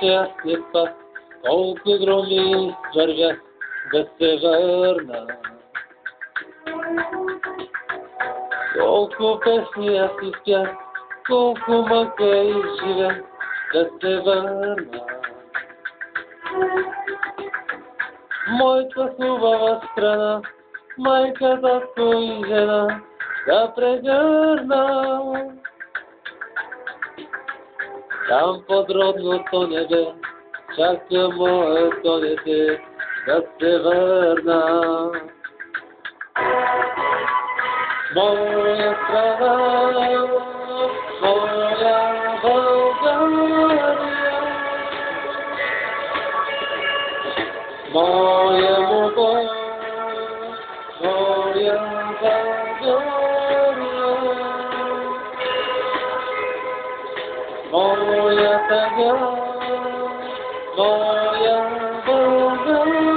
нещастник пак, колко громи вървях да се върна. Колко песни аз изпях, колко мъка изживях да се върна. Моята хубава страна, майка, татко и жена, да прегърна. Там под родното небе чака моето дете да се върна. Моя страна, моя България, моя любов, моя България, моя тъга, моя България.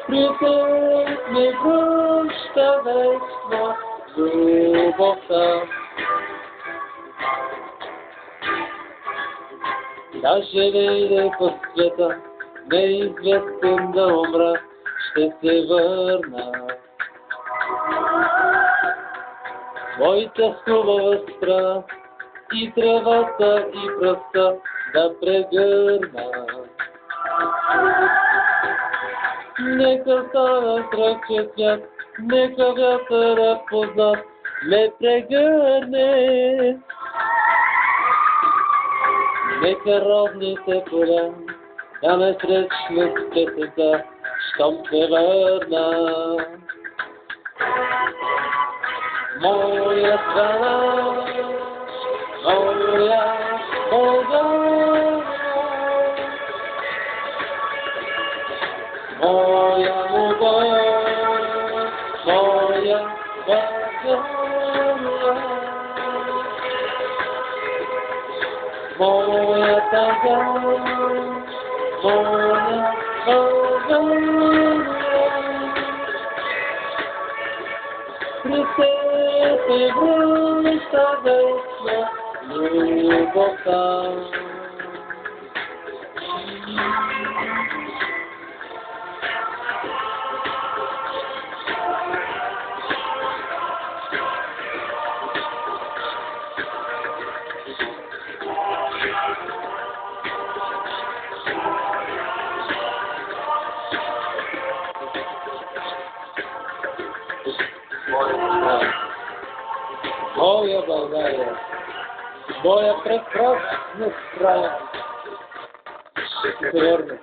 При теб ми връща вечно любовта. Даже не иде по света, неизвестен да умра, ще се върна. Моята хубава страна, и тревата, и пръста да прегърна. Нека стана тръгче свят, нека вятъра познат ме прегърне. Нека родните поля да ме срещнат с песента, щом се върна. Моя страна, моя България, моя любов, моя България, моя тъга, моя България. При теб е връща вечна любовта. Моя България, моя прекрасна страна, ще се върна.